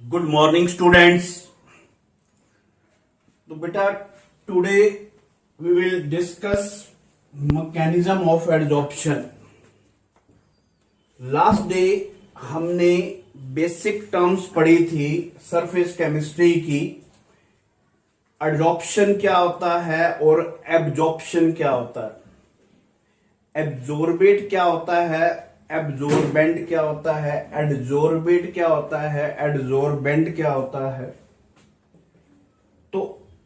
Good morning students. तो बेटा today we will discuss mechanism of adsorption. Last day हमने basic terms पढ़ी थी सरफेस केमिस्ट्री की। एडजॉर्प्शन क्या होता है और एब्जॉर्प्शन क्या होता है, एब्जॉर्बेट क्या होता है, एब्जॉर्बेंट क्या होता है, एडजॉर्बेट क्या होता है, एडजॉर्बेंट क्या होता है। तो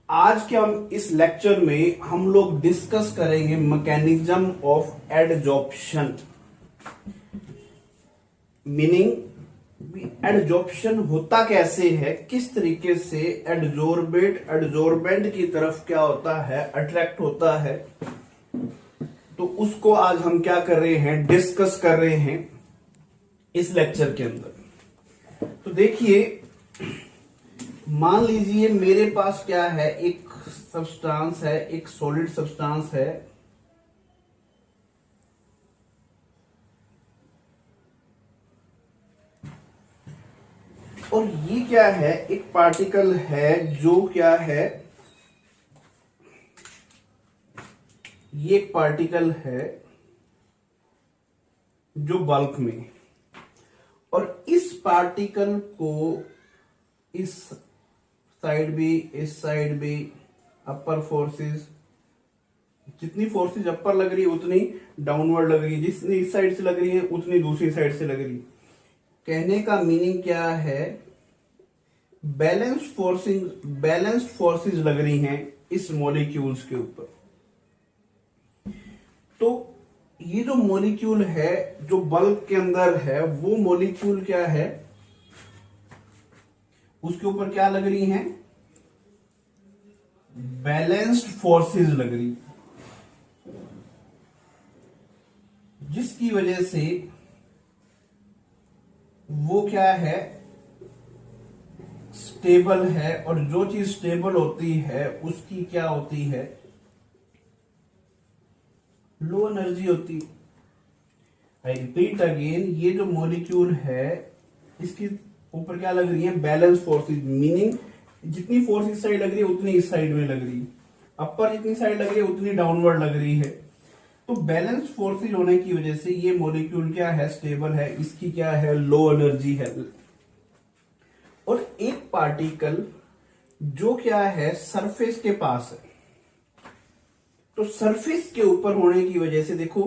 आज के हम इस लेक्चर में हम लोग डिस्कस करेंगे mechanism of adsorption. Meaning adsorption होता कैसे है, किस तरीके से एडजॉर्बेट एडजॉर्बेंट की तरफ क्या होता है, अट्रैक्ट होता है। तो उसको आज हम क्या कर रहे हैं, डिस्कस कर रहे हैं इस लेक्चर के अंदर। तो देखिए, मान लीजिए मेरे पास क्या है, एक सब्सटेंस है, एक सॉलिड सब्सटेंस है। और ये क्या है, एक पार्टिकल है जो क्या है, ये एक पार्टिकल है जो बल्क में, और इस पार्टिकल को इस साइड भी, इस साइड भी अपर फोर्सेस, जितनी फोर्सेस अपर लग रही है उतनी डाउनवर्ड लग रही है, जितनी इस साइड से लग रही है उतनी दूसरी साइड से लग रही है। कहने का मीनिंग क्या है, बैलेंस्ड फोर्सेस लग रही हैं इस मॉलिक्यूल्स के ऊपर। तो ये जो मॉलिक्यूल है जो बल्क के अंदर है, वो मॉलिक्यूल क्या है, उसके ऊपर क्या लग रही हैं, बैलेंस्ड फोर्सेस लग रही, जिसकी वजह से वो क्या है, स्टेबल है। और जो चीज स्टेबल होती है उसकी क्या होती है, लो एनर्जी होती। आई रिपीट अगेन, ये जो मॉलिक्यूल है इसके ऊपर क्या लग रही है, बैलेंस फोर्सेस। मीनिंग जितनी फोर्स इस साइड लग रही है उतनी इस साइड में लग रही है, अपर जितनी साइड लग रही है उतनी डाउनवर्ड लग रही है। तो बैलेंस फोर्सेस होने की वजह से ये मॉलिक्यूल क्या है, स्टेबल है, इसकी क्या है, लो एनर्जी है। और एक पार्टिकल जो क्या है, सरफेस के पास है, तो सरफेस के ऊपर होने की वजह से देखो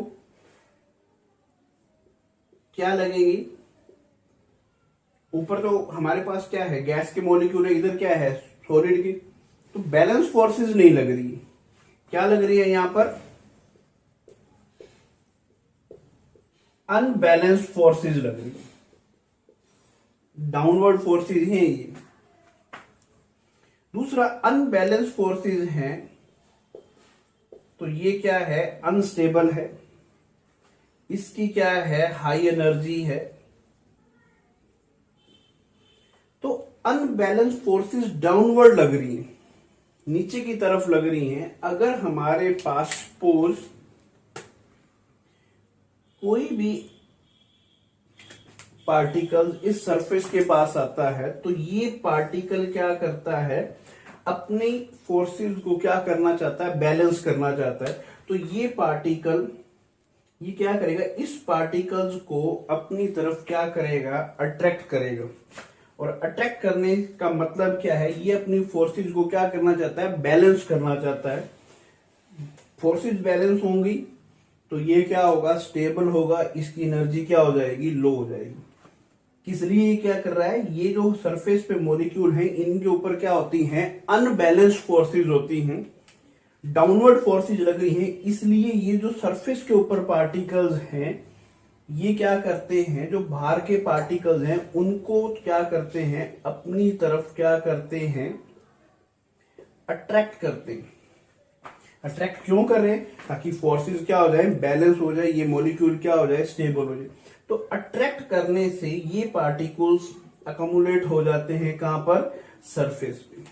क्या लगेगी, ऊपर तो हमारे पास क्या है, गैस के मॉलिक्यूल है, इधर क्या है, सॉलिड की। तो बैलेंस फोर्सेस नहीं लग रही, क्या लग रही है यहां पर, अनबैलेंस्ड फोर्सेस लग रही है, डाउनवर्ड फोर्सेस हैं ये। दूसरा अनबैलेंस्ड फोर्सेस हैं, तो ये क्या है, अनस्टेबल है, इसकी क्या है, हाई एनर्जी है। तो अनबैलेंस फोर्सेस डाउनवर्ड लग रही हैं, नीचे की तरफ लग रही हैं। अगर हमारे पास सपोज कोई भी पार्टिकल इस सरफेस के पास आता है, तो ये पार्टिकल क्या करता है, अपनी फोर्सेस को क्या करना चाहता है, बैलेंस करना चाहता है। तो ये पार्टिकल ये क्या करेगा, इस पार्टिकल्स को अपनी तरफ क्या करेगा, अट्रैक्ट करेगा। और अट्रैक्ट करने का मतलब क्या है, ये अपनी फोर्सेस को क्या करना चाहता है, बैलेंस करना चाहता है। फोर्सेस बैलेंस होंगी तो ये क्या होगा, स्टेबल होगा, इसकी एनर्जी क्या हो जाएगी, लो हो जाएगी। किस लिए ये क्या कर रहा है, ये जो सरफेस पे मॉलिक्यूल हैं इनके ऊपर क्या होती हैं, अनबैलेंस्ड फोर्सेस होती हैं, डाउनवर्ड फोर्सेस लग रही हैं। इसलिए ये जो सरफेस के ऊपर पार्टिकल्स हैं ये क्या करते हैं, जो बाहर के पार्टिकल्स हैं उनको क्या करते हैं, अपनी तरफ क्या करते हैं, अट्रैक्ट करते हैं। अट्रैक्ट क्यों कर रहे हैं, ताकि फोर्सेस क्या हो जाए, बैलेंस हो जाए, ये मॉलिक्यूल क्या हो जाए, स्टेबल हो जाए। तो अट्रैक्ट करने से ये पार्टिकल्स अकोमुलेट हो जाते हैं कहां पर, सरफेस पे।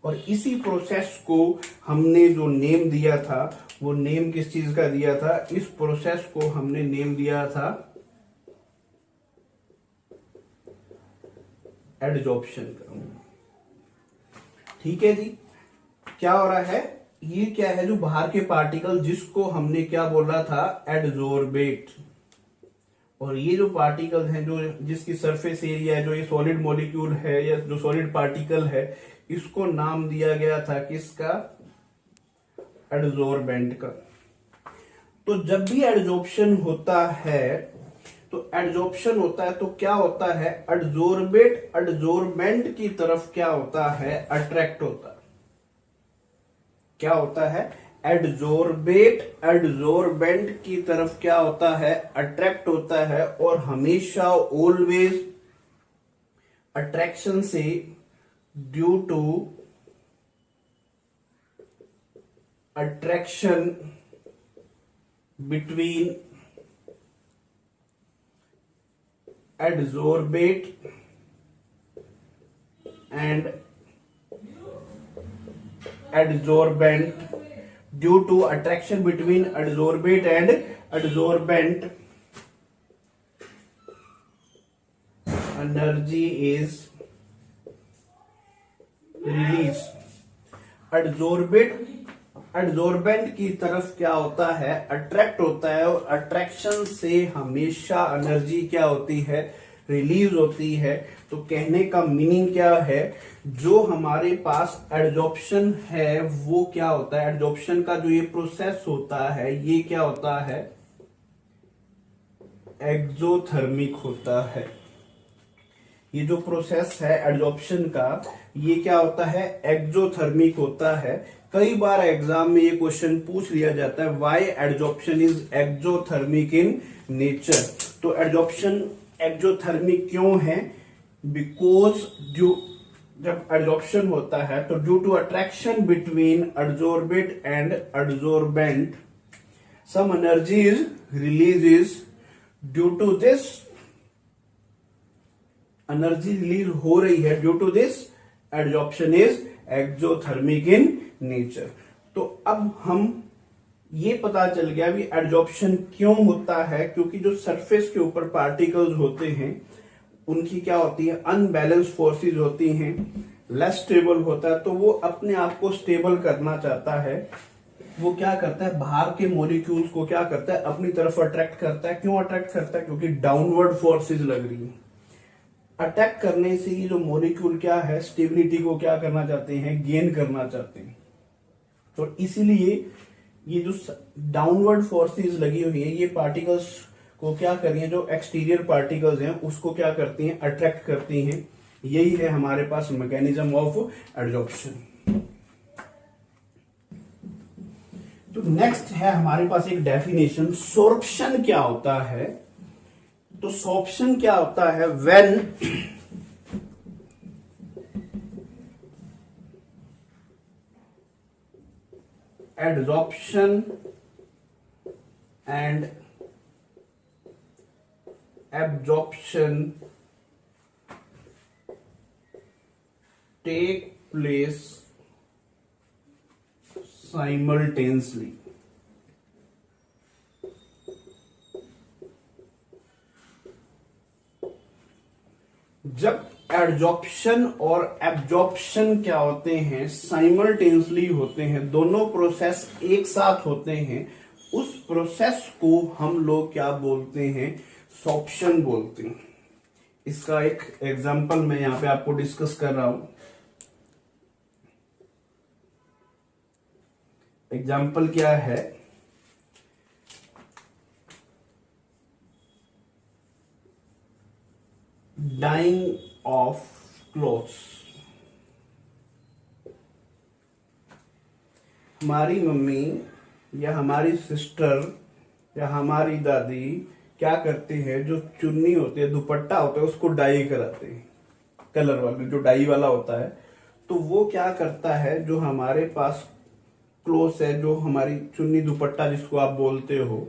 और इसी प्रोसेस को हमने जो नेम दिया था, वो नेम किस चीज का दिया था, इस प्रोसेस को हमने नेम दिया था एडजॉर्प्शन करूंगा। ठीक है जी, क्या हो रहा है, ये क्या है, जो बाहर के पार्टिकल जिसको हमने क्या बोला था, एडजॉर्बेट, और ये जो पार्टिकल हैं जो जिसकी सरफेस एरिया है, जो ये सॉलिड मॉलिक्यूल है या जो सॉलिड पार्टिकल है, इसको नाम दिया गया था किसका, एडजॉर्बेंट का। तो जब भी एडजॉर्प्शन होता है तो क्या होता है, एडजॉर्बेट एडजॉर्बेंट की तरफ क्या होता है, अट्रैक्ट होता है। क्या होता है, एडजॉर्बेट एडजॉर्बेंट की तरफ क्या होता है, अट्रैक्ट होता है, और हमेशा ऑलवेज अट्रैक्शन से due to attraction between adsorbate and adsorbent, due to attraction between adsorbate and adsorbent, energy is released। Adsorbent की तरफ क्या होता है, अट्रैक्ट होता है, और अट्रैक्शन से हमेशा एनर्जी क्या होती है, रिलीज होती है। तो कहने का मीनिंग क्या है, जो हमारे पास एडजॉर्प्शन है वो क्या होता है, एडजॉर्प्शन का जो ये प्रोसेस होता है ये क्या होता है, एक्सोथर्मिक होता है। ये जो प्रोसेस है एडजॉर्प्शन का, ये क्या होता है, एक्सोथर्मिक होता है। कई बार एग्जाम में ये क्वेश्चन पूछ लिया जाता है, why adsorption is exothermic in nature. तो एडजॉर्प्शन एक्सोथर्मिक क्यों है, बिकॉज जब एडजॉर्प्शन होता है तो due to attraction between adsorbate and adsorbent some energy is releases, due to this energy release हो रही है, due to this adsorption is exothermic in nature. तो अब हम ये पता चल गया भी एडजॉर्प्शन क्यों होता है, क्योंकि जो सरफेस के ऊपर पार्टिकल्स होते हैं उनकी क्या होती है, अनबैलेंस फोर्सेस होती हैं, लेस स्टेबल होता है। तो वो अपने आप को स्टेबल करना चाहता है, वो क्या करता है, बाहर के मॉलिक्यूल्स को क्या करता है, अपनी तरफ अट्रैक्ट करता है। क्यों अट्रैक्ट करता है, क्योंकि डाउनवर्ड फोर्सेस लग रही है। अटैक करने से ये जो मॉलिक्यूल क्या है, स्टेबिलिटी को क्या करना चाहते हैं, गेन करना चाहते हैं। तो इसीलिए ये जो डाउनवर्ड फोर्सेस लगी हुई है, ये पार्टिकल्स को क्या कर रही है, जो एक्सटीरियर पार्टिकल्स हैं उसको क्या करती हैं, अट्रैक्ट करती हैं। यही है हमारे पास मैकेनिज्म ऑफ एडजॉर्प्शन। तो नेक्स्ट है हमारे पास एक डेफिनेशन, सोर्प्शन क्या होता है। तो सोर्प्शन क्या होता है, when adsorption and absorption take place simultaneously। जब एडजॉर्प्शन और एब्जॉर्प्शन क्या होते हैं, साइमल्टेनियसली होते हैं, दोनों प्रोसेस एक साथ होते हैं, उस प्रोसेस को हम लोग क्या बोलते हैं, सोर्प्शन बोलते हैं। इसका एक एग्जांपल मैं यहां पे आपको डिस्कस कर रहा हूं। एग्जांपल क्या है, डाइंग ऑफ क्लोथ्स। हमारी मम्मी या हमारी सिस्टर या हमारी दादी क्या करते हैं, जो चुन्नी होती है, दुपट्टा होता है, उसको डाई कराते हैं, कलर वाले जो डाई वाला होता है। तो वो क्या करता है, जो हमारे पास क्लोथ्स है, जो हमारी चुन्नी दुपट्टा जिसको आप बोलते हो,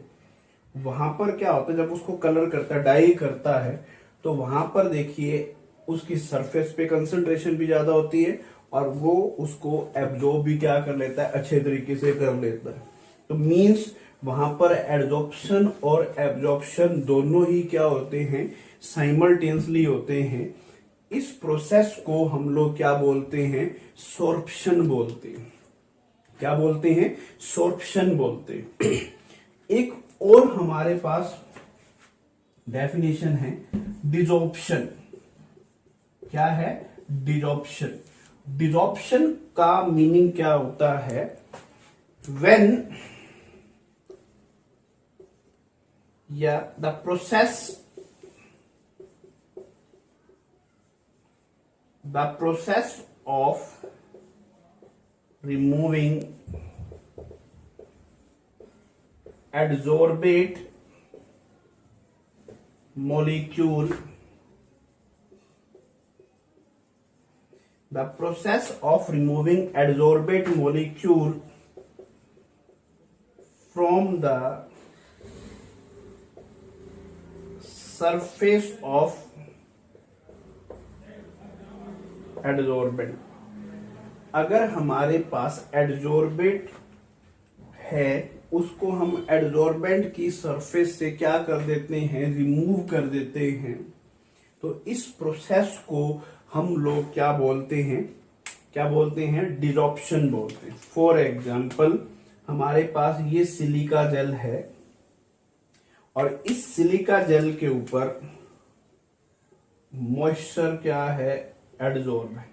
वहां पर क्या होता है, जब उसको कलर करता है, डाई करता है, तो वहां पर देखिए उसकी सरफेस पे कंसंट्रेशन भी ज्यादा होती है और वो उसको एब्जॉर्ब भी क्या कर लेता है, अच्छे तरीके से कर लेता है। तो मींस वहां पर एडजॉर्प्शन और एब्जॉर्प्शन दोनों ही क्या होते हैं, साइमल्टेनियसली होते हैं। इस प्रोसेस को हम लोग क्या बोलते हैं, सोर्प्शन बोलते हैं। क्या बोलते हैं, सोर्प्शन बोलते हैं। एक और हमारे पास डेफिनेशन है डिजॉर्प्शन। क्या है, डिजॉर्प्शन। डिजॉर्प्शन का मीनिंग क्या होता है, व्हेन या the process of removing adsorbate molecule, the process of removing adsorbate molecule from the surface of adsorbent। अगर हमारे पास एडजोर्बेट है, उसको हम एडजोर्बेंट की सरफेस से क्या कर देते हैं, रिमूव कर देते हैं, तो इस प्रोसेस को हम लोग क्या बोलते हैं, क्या बोलते हैं, डिजॉर्प्शन बोलते हैं। फॉर एग्जाम्पल हमारे पास ये सिलिका जेल है और इस सिलिका जेल के ऊपर मॉइस्चर क्या है, एडजोर्ब है।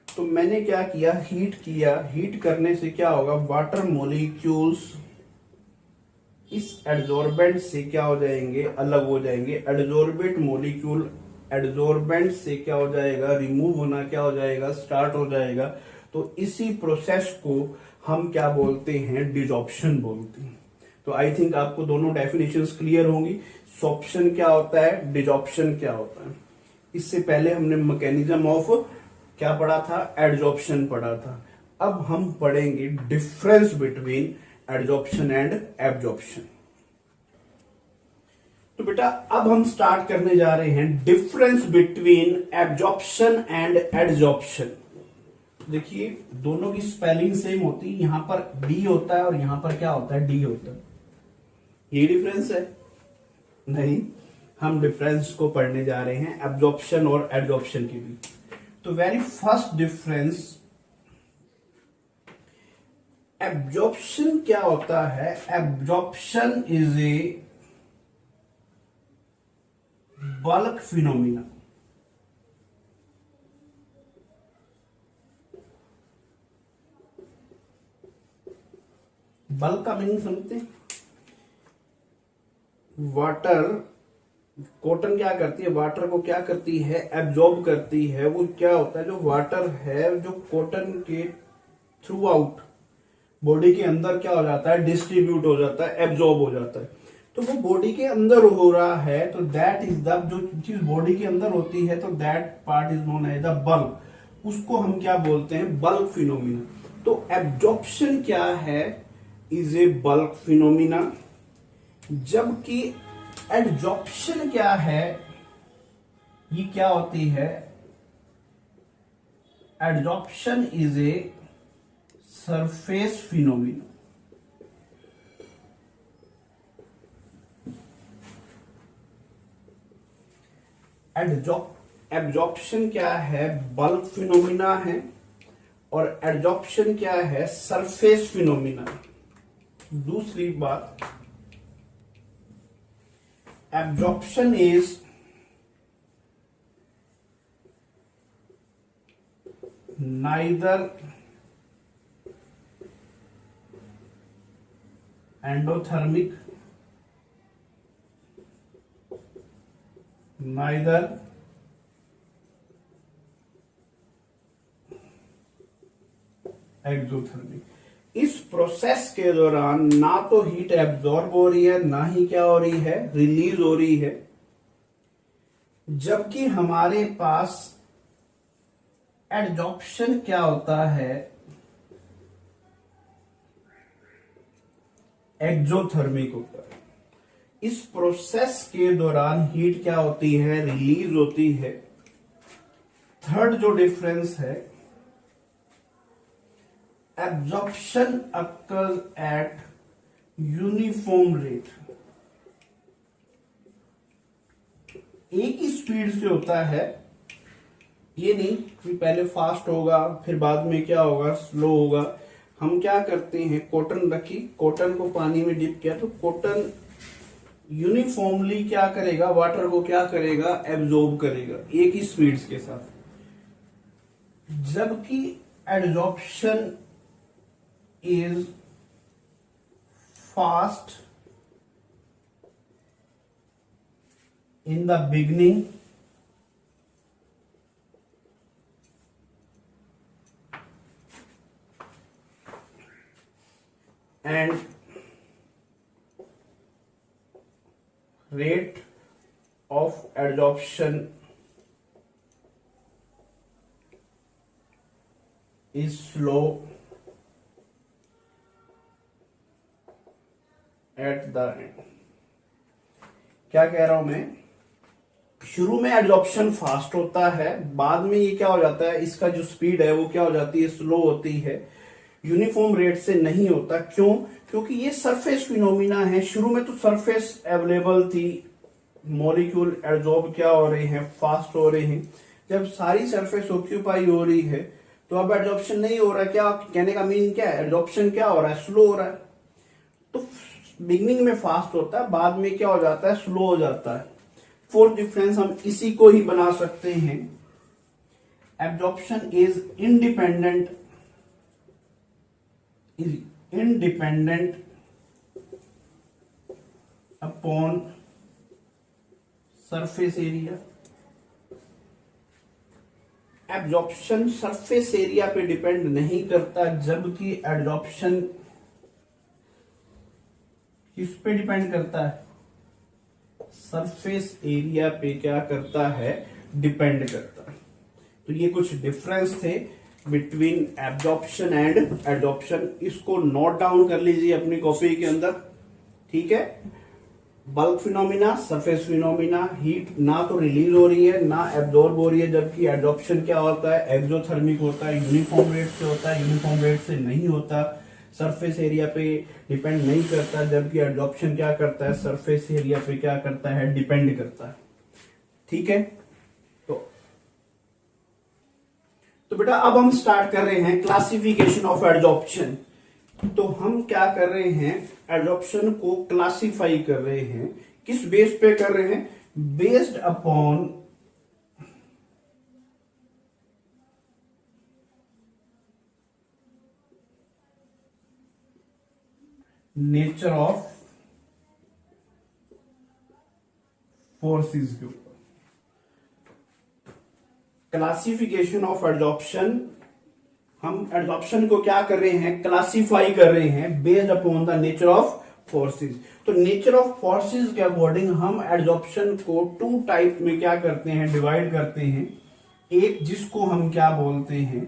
तो मैंने क्या किया, हीट किया। हीट करने से क्या होगा, वाटर मॉलिक्यूल्स इस एडजोर्बेंट से क्या हो जाएंगे, अलग हो जाएंगे। एडजोर्बेट मॉलिक्यूल एडजोर्बेंट से क्या हो जाएगा, रिमूव होना क्या हो जाएगा, स्टार्ट हो जाएगा। तो इसी प्रोसेस को हम क्या बोलते हैं, डिजॉर्प्शन बोलते हैं। तो आई थिंक आपको दोनों डेफिनेशंस क्लियर होंगी। सॉर्प्शन क्या होता है, डिजॉर्प्शन क्या होता है। इससे पहले हमने मैकेनिज्म ऑफ क्या पढ़ा था, एडजॉर्प्शन पढ़ा था। अब हम पढ़ेंगे difference between adsorption and absorption. तो बेटा अब हम स्टार्ट करने जा रहे हैं difference between absorption and adsorption. देखिए दोनों की स्पेलिंग सेम होती है, यहां पर डी होता है और यहां पर क्या होता है, डी होता है। ये डिफरेंस है नहीं, हम डिफरेंस को पढ़ने जा रहे हैं एब्जॉर्प्शन और एडजॉर्प्शन के बीच। तो वेरी फर्स्ट डिफरेंस, एब्जॉर्प्शन क्या होता है, absorption is a bulk phenomena. Bulk का मीनिंग समझते हैं, वाटर, कॉटन क्या करती है, वाटर को क्या करती है, एब्जॉर्ब करती है। वो क्या होता है, जो वाटर है जो कॉटन के थ्रू आउट बॉडी के अंदर क्या हो जाता है, डिस्ट्रीब्यूट हो जाता है, एब्जॉर्ब हो जाता है। तो वो बॉडी के अंदर हो रहा है, तो दैट इज द, जो चीज बॉडी के अंदर होती है, तो that part is known as the bulk. उसको हम क्या बोलते हैं, बल्क फिनोमिना। तो एब्जॉर्प्शन क्या है, इज ए बल्क फिनोमिना, जबकि एडजॉर्प्शन क्या है, ये क्या होती है, adsorption is a surface phenomena. Absorption क्या है, बल्क फिनोमिना है, और एडजॉर्प्शन क्या है, सरफेस फिनोमिना। दूसरी बात, absorption is neither endothermic neither exothermic। इस प्रोसेस के दौरान ना तो हीट एब्जॉर्ब हो रही है, ना ही क्या हो रही है, रिलीज हो रही है। जबकि हमारे पास एडजॉर्प्शन क्या होता है, एक्सोथर्मिक होता है। इस प्रोसेस के दौरान हीट क्या होती है, रिलीज होती है। थर्ड जो डिफरेंस है, absorption occurs at uniform rate, एक ही स्पीड से होता है, ये नहीं कि पहले फास्ट होगा फिर बाद में क्या होगा, स्लो होगा। हम क्या करते हैं, कॉटन रखी, कॉटन को पानी में डिप किया तो कॉटन यूनिफॉर्मली क्या करेगा, वाटर को क्या करेगा, एब्जॉर्ब करेगा एक ही स्पीड्स के साथ। जबकि absorption is fast in the beginning and rate of adsorption is slow at the end। क्या कह रहा हूं मैं, शुरू में एड्जॉर्प्शन फास्ट होता है, बाद में ये क्या हो जाता है, इसका जो स्पीड है वो क्या हो जाती है, स्लो होती है, यूनिफॉर्म रेट से नहीं होता। क्यों? क्योंकि ये सरफेस फिनोमिना है। शुरू में तो सरफेस अवेलेबल थी, मॉलिक्यूल एब्जॉर्ब क्या हो रहे हैं, फास्ट हो रहे हैं। जब सारी सरफेस ऑक्यूपाई हो रही है तो अब एब्जॉर्प्शन नहीं हो रहा है। क्या कहने का मीनिंग क्या है, एब्जॉर्प्शन क्या हो रहा है, स्लो हो रहा है। तो बिगनिंग में फास्ट होता है, बाद में क्या हो जाता है, स्लो हो जाता है। फोर्थ डिफरेंस हम इसी को ही बना सकते हैं, absorption is independent upon surface area. Absorption surface area पे डिपेंड नहीं करता, जबकि एब्जॉर्प्शन किस पे डिपेंड करता है, सरफेस एरिया पे क्या करता है, डिपेंड करता है। तो ये कुछ डिफरेंस थे बिटवीन एब्जॉर्प्शन एंड एडॉप्शन। इसको नोट डाउन कर लीजिए अपनी कॉपी के अंदर, ठीक है। Bulk phenomena, surface phenomena, heat ना तो रिलीज हो रही है ना एब्जॉर्ब हो रही है, जबकि एडॉप्शन क्या होता है, एक्सोथर्मिक होता है, यूनिफॉर्म रेट से होता है, यूनिफॉर्म रेट से नहीं होता, सरफेस एरिया पे डिपेंड नहीं करता, जबकि एडॉप्शन क्या करता है, सरफेस एरिया पे क्या करता है, डिपेंड करता है, ठीक है। तो बेटा अब हम स्टार्ट कर रहे हैं क्लासिफिकेशन ऑफ एडजॉर्प्शन। तो हम क्या कर रहे हैं, एडजॉर्प्शन को क्लासिफाई कर रहे हैं। किस बेस पे कर रहे हैं, based upon nature of forces के ऊपर। क्लासिफिकेशन ऑफ एडजॉर्प्शन, हम एडजॉर्प्शन को क्या कर रहे हैं, क्लासिफाई कर रहे हैं based upon the nature of forces. तो नेचर ऑफ फोर्सेस के अकॉर्डिंग हम एडजॉर्प्शन को टू टाइप में क्या करते हैं, डिवाइड करते हैं। एक जिसको हम क्या बोलते हैं,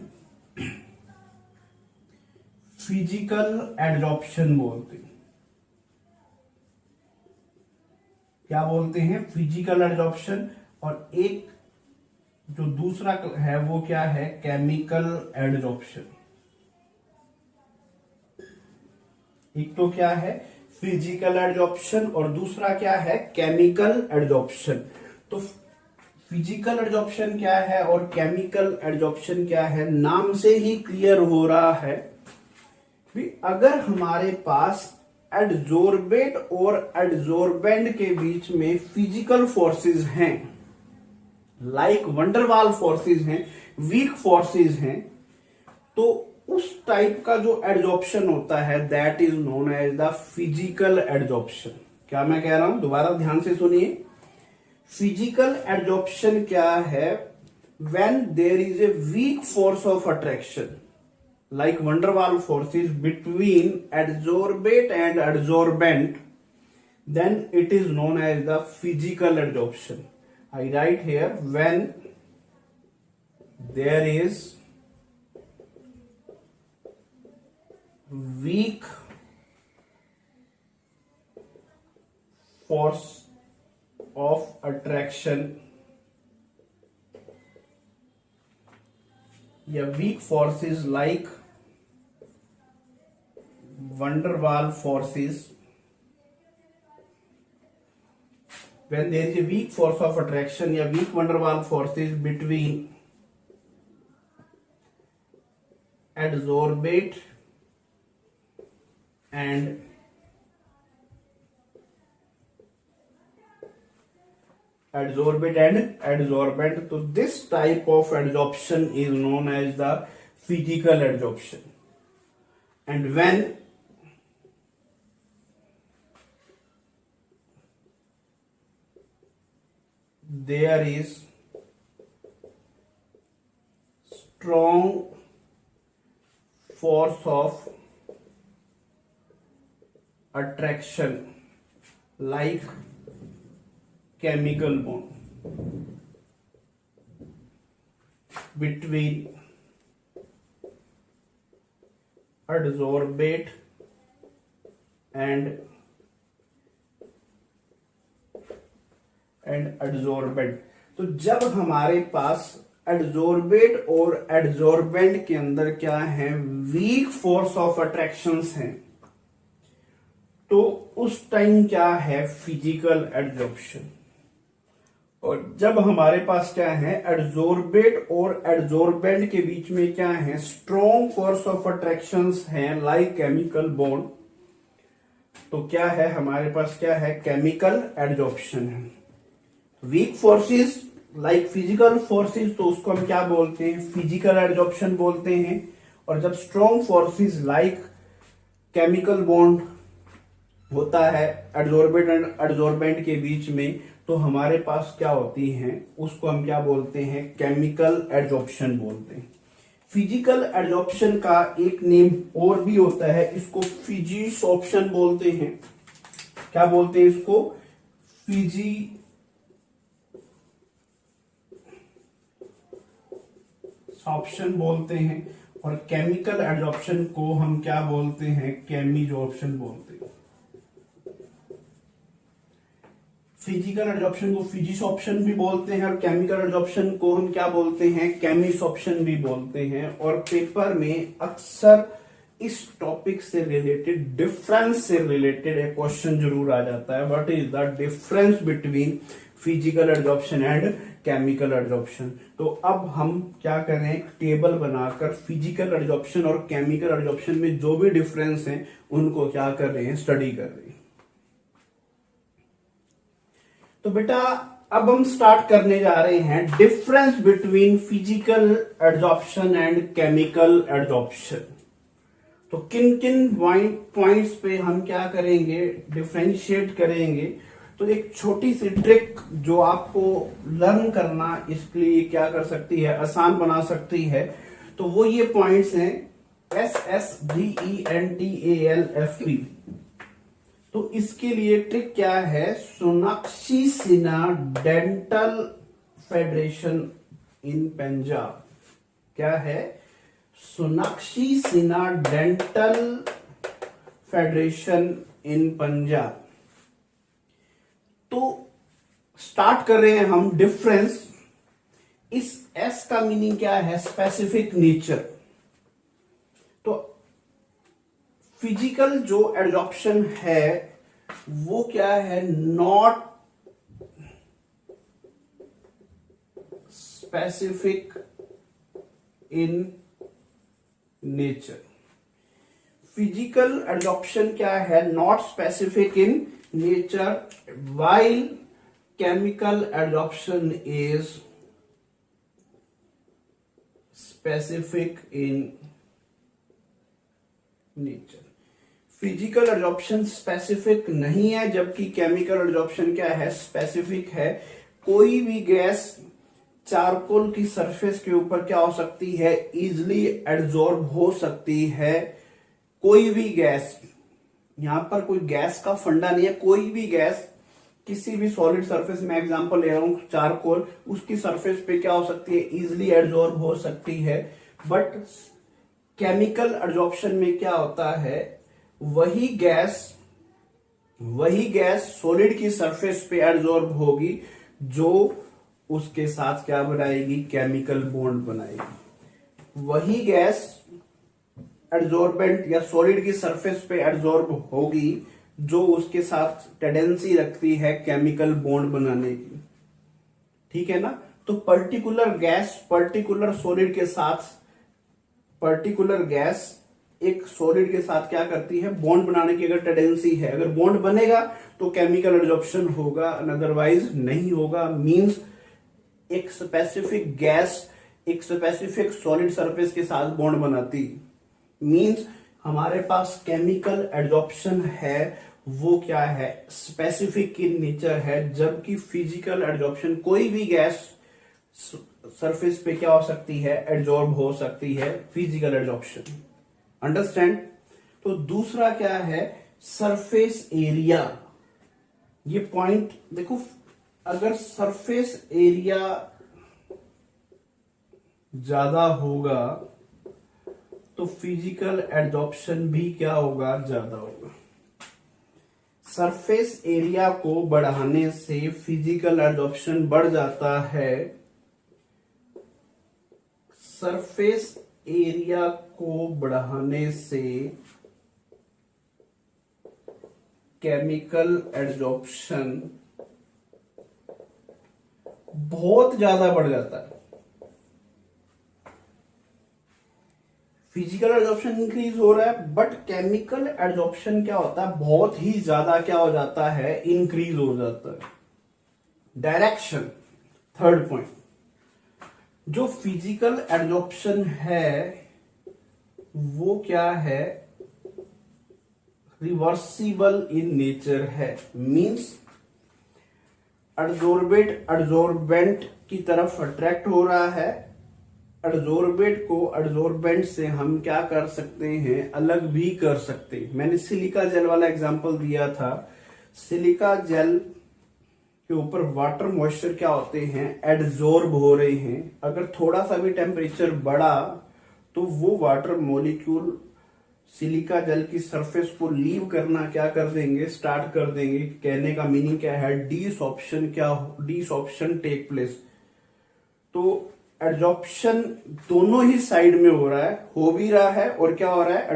फिजिकल एडजॉर्प्शन बोलते हैं। क्या बोलते हैं, फिजिकल एडजॉर्प्शन। और एक जो दूसरा है वो क्या है, केमिकल एडजॉर्प्शन। एक तो क्या है, फिजिकल एडजॉर्प्शन, और दूसरा क्या है, केमिकल एडजॉर्प्शन। तो फिजिकल एडजॉर्प्शन क्या है और केमिकल एडजॉर्प्शन क्या है, नाम से ही क्लियर हो रहा है भी अगर हमारे पास एडजॉर्बेट और एडजॉर्बेंट के बीच में फिजिकल फोर्सेस हैं, लाइक वंडरवाल फोर्सेस हैं, वीक फोर्सेस हैं, तो उस टाइप का जो एडजॉर्प्शन होता है that is known as the physical adsorption. क्या मैं कह रहा हूं, दोबारा ध्यान से सुनिए। फिजिकल एडजॉर्प्शन क्या है, when there is a weak force of attraction like van der Waals forces between adsorbate and adsorbent, then it is known as the physical adsorption. I write here, when there is weak force of attraction या weak forces like van der Waals forces, when there is a weak force of attraction या weak van der Waals forces between adsorbate and adsorbent. So this type of adsorption is known as the physical adsorption. And when there is strong force of attraction like chemical bond between adsorbate and adsorbent. तो जब हमारे पास adsorbate और adsorbent के अंदर क्या है, week force of attractions हैं, तो उस टाइम क्या है, फिजिकल एडजॉर्प्शन. और जब हमारे पास क्या है, एडजोर्बेट और एडजोर्बेंट के बीच में क्या है, स्ट्रॉन्ग फोर्स ऑफ अट्रैक्शंस हैं लाइक केमिकल बॉन्ड, तो क्या है हमारे पास, क्या है, केमिकल एडजॉर्प्शन है. Weak forces like physical forces, तो उसको हम क्या बोलते हैं, फिजिकल एडजॉर्प्शन बोलते हैं. और जब strong forces like chemical bond होता है एडजोर्बेट एंड एडजोर्बेंट के बीच में, तो हमारे पास क्या होती हैं, उसको हम क्या बोलते हैं, केमिकल एडजॉर्प्शन बोलते हैं. फिजिकल एडजॉर्प्शन का एक नेम और भी होता है, इसको फिजिसॉर्प्शन बोलते हैं. क्या बोलते हैं इसको, फिजिसॉर्प्शन बोलते हैं. और केमिकल एडजॉर्प्शन को हम क्या बोलते हैं, केमिजॉर्प्शन बोलते हैं. फिजिकल एडजॉर्प्शन को फिजिसॉर्प्शन भी बोलते हैं और केमिकल एडजॉर्प्शन को हम क्या बोलते हैं, केमिसॉर्प्शन भी बोलते हैं. और पेपर में अक्सर इस टॉपिक से रिलेटेड, डिफरेंस से रिलेटेड एक क्वेश्चन जरूर आ जाता है, what is the difference between physical adsorption and chemical adsorption. तो अब हम क्या करें, टेबल बनाकर फिजिकल एडजॉर्प्शन और केमिकल एडजॉर्प्शन में जो भी डिफरेंस है उनको क्या कर रहे हैं, स्टडी कर रहे हैं. तो बेटा अब हम स्टार्ट करने जा रहे हैं difference between physical adsorption and chemical adsorption. तो किन किन पॉइंट्स पे हम क्या करेंगे, डिफरेंशिएट करेंगे. तो एक छोटी सी ट्रिक जो आपको लर्न करना इसके लिए क्या कर सकती है, आसान बना सकती है. तो वो ये पॉइंट्स हैं SSGENTALFP. तो इसके लिए ट्रिक क्या है, सोनाक्षी सिन्हा डेंटल फेडरेशन इन पंजाब. क्या है, सोनाक्षी सिन्हा डेंटल फेडरेशन इन पंजाब. तो स्टार्ट कर रहे हैं हम डिफरेंस. इस एस का मीनिंग क्या है, स्पेसिफिक नेचर. तो फिजिकल जो एडजॉर्प्शन है वो क्या है, not specific in nature. Physical adsorption क्या है, not specific in nature, while chemical adsorption is specific in nature. Physical adsorption specific नहीं है, जबकि केमिकल एडजॉर्प्शन क्या है, स्पेसिफिक है. कोई भी गैस चारकोल की सरफेस के ऊपर क्या हो सकती है, इजिली एडजॉर्ब हो सकती है. कोई भी गैस, यहां पर कोई गैस का फंडा नहीं है, कोई भी गैस किसी भी सॉलिड सरफेस में, एग्जांपल ले रहा हूं चारकोल, उसकी सरफेस पे क्या हो सकती है, इजिली एडजॉर्ब हो सकती है. बट केमिकल एडजॉर्प्शन में क्या होता है, वही गैस सॉलिड की सरफेस पे एडजॉर्ब होगी जो उसके साथ क्या बनाएगी, केमिकल बॉन्ड बनाएगी. वही गैस एडजॉर्बेंट या सॉलिड की सरफेस पे एडजॉर्ब होगी जो उसके साथ टेंडेंसी रखती है केमिकल बॉन्ड बनाने की. ठीक है ना. तो पर्टिकुलर गैस पर्टिकुलर सॉलिड के साथ पर्टिकुलर गैस एक सॉलिड के साथ क्या करती है, बॉन्ड बनाने की अगर टेंडेंसी है, अगर बॉन्ड बनेगा तो केमिकल एडजॉर्प्शन होगा, अदरवाइज नहीं होगा। मींस एक स्पेसिफिक गैस एक स्पेसिफिक सॉलिड सरफेस के साथ बॉन्ड बनाती, मींस हमारे पास केमिकल एडजॉर्प्शन है वो क्या है, स्पेसिफिक इन नेचर है, जबकि फिजिकल एडजॉर्प्शन कोई भी गैस सरफेस पे क्या हो सकती है, एडजॉर्ब हो सकती है, फिजिकल एडजॉर्प्शन। अंडरस्टैंड। तो दूसरा क्या है, सरफेस एरिया। ये पॉइंट देखो, अगर सरफेस एरिया ज्यादा होगा तो फिजिकल एडजॉर्प्शन भी क्या होगा, ज्यादा होगा। सरफेस एरिया को बढ़ाने से फिजिकल एडजॉर्प्शन बढ़ जाता है, सरफेस एरिया को बढ़ाने से केमिकल एडजॉर्प्शन बहुत ज्यादा बढ़ जाता है। फिजिकल एडजॉर्प्शन इंक्रीज हो रहा है, बट केमिकल एडजॉर्प्शन क्या होता है, बहुत ही ज्यादा क्या हो जाता है, इंक्रीज हो जाता है। डायरेक्शन, थर्ड पॉइंट, जो फिजिकल एडजॉर्प्शन है वो क्या है, रिवर्सिबल इन नेचर है। मींस एडजॉर्बेट एडजॉर्बेंट की तरफ अट्रैक्ट हो रहा है, एडजॉर्बेट को एडजॉर्बेंट से हम क्या कर सकते हैं, अलग भी कर सकते हैं। मैंने सिलिका जेल वाला एग्जांपल दिया था। सिलिका जेल के ऊपर वाटर मॉइस्चर क्या होते हैं, एडजॉर्ब हो रहे हैं। अगर थोड़ा सा भी टेम्परेचर बढ़ा तो वो वाटर मॉलिक्यूल सिलिका जेल की सरफेस को लीव करना क्या कर देंगे, स्टार्ट कर देंगे। कहने का मीनिंग क्या है, डिसॉर्प्शन डिसॉर्प्शन टेक प्लेस। तो एडजॉर्प्शन दोनों ही साइड में हो रहा है, हो भी रहा है, और क्या हो रहा है,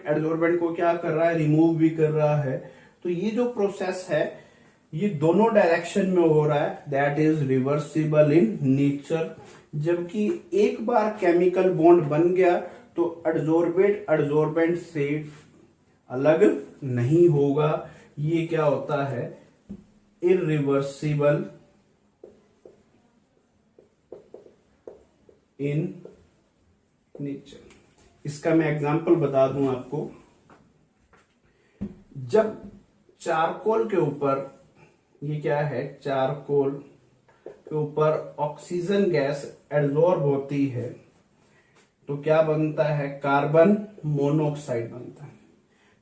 एडजॉर्बेंट को क्या कर रहा है, रिमूव भी कर रहा है। तो ये जो प्रोसेस है ये दोनों डायरेक्शन में हो रहा है, that is reversible in nature. जबकि एक बार केमिकल बॉन्ड बन गया तो एडजॉर्बेंट से अलग नहीं होगा। ये क्या होता है, इरिवर्सिबल इन नेचर। इसका मैं एग्जांपल बता दूं आपको। जब चारकोल के ऊपर, ये क्या है, चारकोल के ऊपर ऑक्सीजन गैस एडजॉर्ब होती है तो क्या बनता है, कार्बन मोनोऑक्साइड बनता है।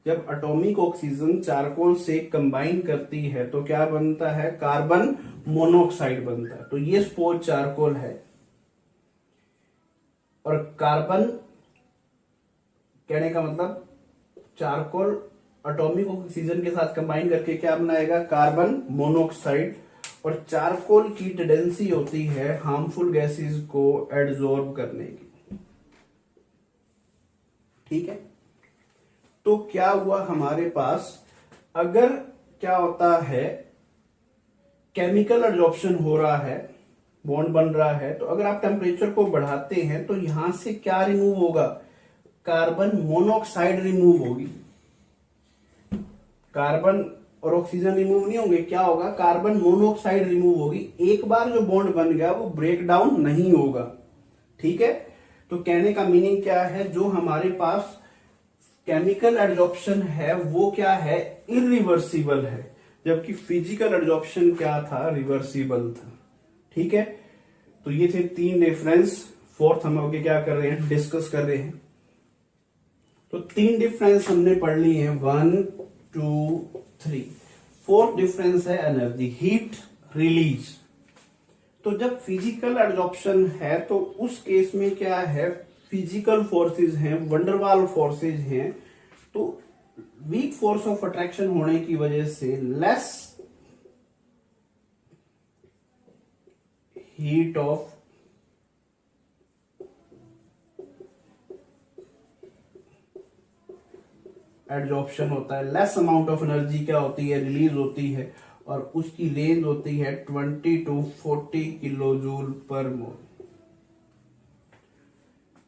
जब एटॉमिक ऑक्सीजन चारकोल से कंबाइन करती है तो क्या बनता है, कार्बन मोनोऑक्साइड बनता है। तो ये स्पोर चारकोल है, और कार्बन कहने का मतलब चारकोल एटॉमिक ऑक्सीजन के साथ कंबाइन करके क्या बनाएगा, कार्बन मोनोऑक्साइड। और चारकोल की टेंडेंसी होती है हार्मफुल गैसेस को एडजॉर्ब करने की। ठीक है। तो क्या हुआ हमारे पास, अगर क्या होता है, केमिकल एडजॉर्प्शन हो रहा है, बॉन्ड बन रहा है, तो अगर आप टेम्परेचर को बढ़ाते हैं तो यहां से क्या रिमूव होगा, कार्बन मोनोऑक्साइड रिमूव होगी। कार्बन और ऑक्सीजन रिमूव नहीं होंगे, क्या होगा, कार्बन मोनोऑक्साइड रिमूव होगी। एक बार जो बॉन्ड बन गया वो ब्रेक डाउन नहीं होगा। ठीक है। तो कहने का मीनिंग क्या है, जो हमारे पास केमिकल एडजॉर्प्शन है वो क्या है, इरिवर्सिबल है, जबकि फिजिकल एडजॉर्प्शन क्या था, रिवर्सिबल था। ठीक है। तो ये थे तीन डिफरेंस। फोर्थ हम आगे क्या कर रहे हैं, डिस्कस कर रहे हैं। तो तीन डिफरेंस हमने पढ़ ली है, 1 2 3। फोर्थ डिफरेंस है एनर्जी, हीट रिलीज। तो जब फिजिकल एडजॉर्प्शन है तो उस केस में क्या है, फिजिकल फोर्सेस हैं, वंडरवाल फोर्सेस हैं। तो वीक फोर्स ऑफ अट्रैक्शन होने की वजह से लेस हीट ऑफ एडजॉर्प्शन होता है, लेस अमाउंट ऑफ एनर्जी क्या होती है, रिलीज होती है, और उसकी रेंज होती है 20 to 40 किलो जूल पर मोल।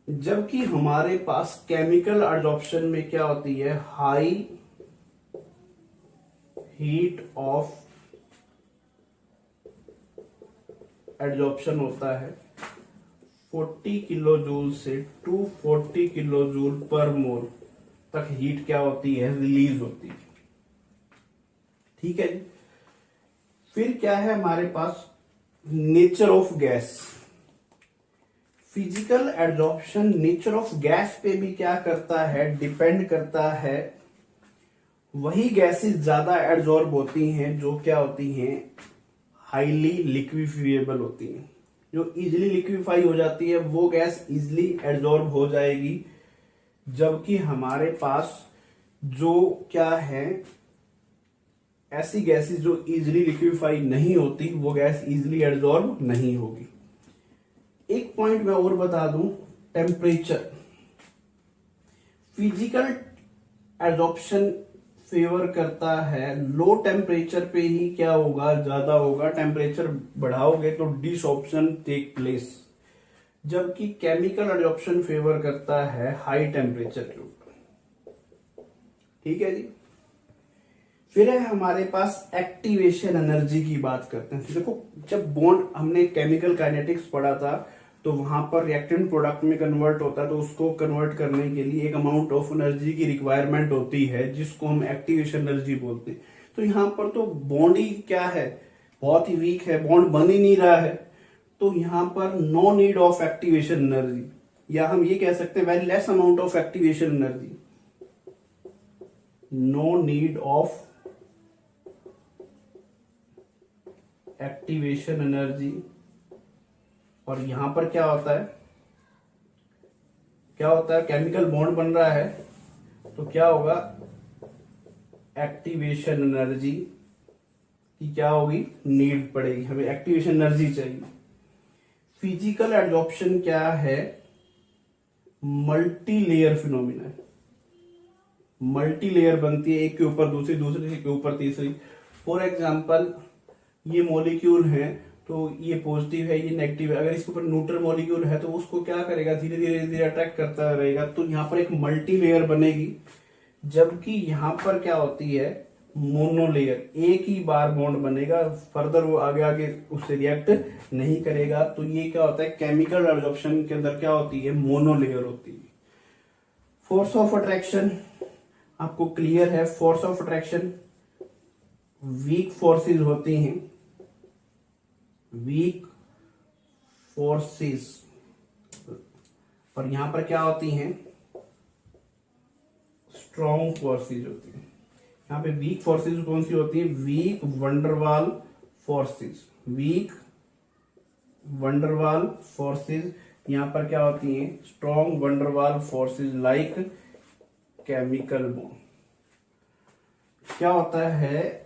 जबकि हमारे पास केमिकल एडजॉर्प्शन में क्या होती है, हाई हीट ऑफ एडजॉर्प्शन होता है 40 किलो जूल से 240 किलो जूल पर मोल तक हीट क्या होती है, रिलीज होती है। ठीक है जी। फिर क्या है हमारे पास, nature of gas. Physical adsorption nature of gas पे भी क्या करता है, डिपेंड करता है। वही गैसेस ज्यादा एडजॉर्ब होती हैं जो क्या होती हैं, हाईली लिक्विफिएबल होती हैं। जो इजिली लिक्विफाई हो जाती है वो गैस इजिली एडजॉर्ब हो जाएगी, जबकि हमारे पास जो क्या है, ऐसी गैसेस जो इजिली लिक्विफाई नहीं होती वो गैस इजिली एडजॉर्ब नहीं होगी। एक पॉइंट मैं और बता दूं, टेम्परेचर। फिजिकल एडजॉर्प्शन फेवर करता है लो टेम्परेचर पे ही क्या होगा, ज्यादा होगा। टेम्परेचर बढ़ाओगे तो डिसॉर्प्शन टेक प्लेस, जबकि केमिकल एडजॉर्प्शन फेवर करता है हाई टेम्परेचर के ऊपर। ठीक है जी। फिर है हमारे पास एक्टिवेशन एनर्जी की बात करते हैं। देखो, जब बॉन्ड हमने केमिकल काइनेटिक्स पढ़ा था तो वहां पर रिएक्टेंट प्रोडक्ट में कन्वर्ट होता है, तो उसको कन्वर्ट करने के लिए एक अमाउंट ऑफ एनर्जी की रिक्वायरमेंट होती है जिसको हम एक्टिवेशन एनर्जी बोलते हैं। तो यहाँ पर तो बॉन्ड ही क्या है, बहुत ही वीक है, बॉन्ड बन ही नहीं रहा है, तो यहाँ पर no need of activation energy, या हम ये कह सकते हैं very less amount of activation energy, no need of activation energy. और यहां पर क्या होता है, केमिकल बॉन्ड बन रहा है तो क्या होगा, एक्टिवेशन एनर्जी की क्या होगी, नीड पड़ेगी, हमें एक्टिवेशन एनर्जी चाहिए। फिजिकल एडजॉर्प्शन क्या है, multi layer phenomena. Multi layer बनती है, एक के ऊपर दूसरी, दूसरे के ऊपर तीसरी। फॉर एग्जाम्पल, ये मॉलिक्यूल है तो ये पॉजिटिव है, ये नेगेटिव है। अगर इसके ऊपर न्यूट्रल मॉलिक्यूल है तो उसको क्या करेगा, धीरे धीरे अट्रैक्ट करता रहेगा, तो यहाँ पर एक मल्टी लेयर बनेगी। जबकि यहाँ पर क्या होती है, मोनोलेयर, एक ही बार बॉन्ड बनेगा, फर्दर वो आगे आगे उससे रिएक्ट नहीं करेगा। तो ये क्या होता है, केमिकल एडजॉर्प्शन के अंदर क्या होती है, मोनोलेयर होती है। फोर्स ऑफ अट्रैक्शन आपको क्लियर है। Force of attraction weak forces होती हैं, वीक फोर्सेस, और यहां पर क्या होती हैं, स्ट्रॉन्ग फोर्सेस होती हैं। यहां पे वीक फोर्सेस कौन सी होती है, weak van der Waals forces, weak van der Waals forces. यहां पर क्या होती हैं, strong van der Waals forces like chemical bond. क्या होता है,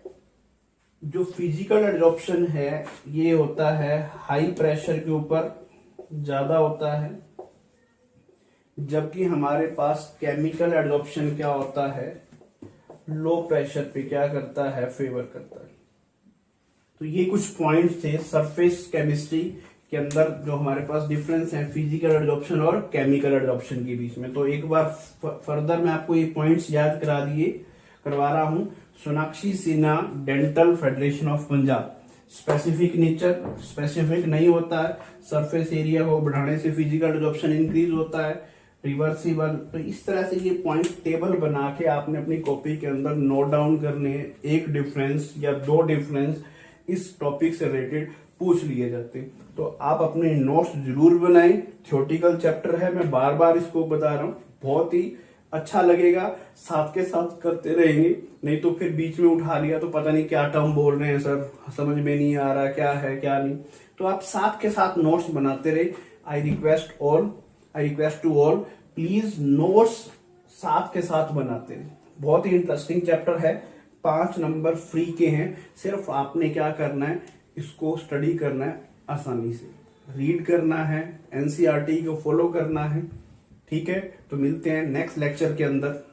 जो फिजिकल एडजॉर्प्शन है ये होता है हाई प्रेशर के ऊपर ज्यादा होता है, जबकि हमारे पास केमिकल एडजॉर्प्शन क्या होता है, लो प्रेशर पे क्या करता है, फेवर करता है। तो ये कुछ पॉइंट्स थे सरफेस केमिस्ट्री के अंदर जो हमारे पास डिफरेंस है फिजिकल एडजॉर्प्शन और केमिकल एडजॉर्प्शन के बीच में। तो एक बार फर्दर मैं आपको ये पॉइंट्स याद करवा रहा हूं। Sonakshi Sinha dental federation of Punjab. Specific nature, specific नहीं होता है, सरफेस एरिया को बढ़ाने से फिजिकल एडजॉर्प्शन इंक्रीज होता है, रिवर्सिबल। तो इस तरह से ये पॉइंट टेबल बना के आपने अपनी कॉपी के अंदर नोट डाउन करने हैं। एक डिफरेंस या दो डिफरेंस इस टॉपिक से रिलेटेड पूछ लिए जाते हैं, तो आप अपने नोट्स जरूर बनाएं। थ्योरेटिकल चैप्टर है, मैं बार बार इसको बता रहा हूं, बहुत ही अच्छा लगेगा, साथ के साथ करते रहेंगे। नहीं तो फिर बीच में उठा लिया तो पता नहीं क्या टर्म बोल रहे हैं सर, समझ में नहीं आ रहा क्या है क्या नहीं। तो आप साथ के साथ नोट्स बनाते रहे। I request to all please notes साथ के साथ बनाते रहे। बहुत ही इंटरेस्टिंग चैप्टर है, 5 नंबर फ्री के हैं। सिर्फ आपने क्या करना है, इसको स्टडी करना है, आसानी से रीड करना है, एनसीईआरटी को फॉलो करना है। ठीक है, तो मिलते हैं नेक्स्ट लेक्चर के अंदर।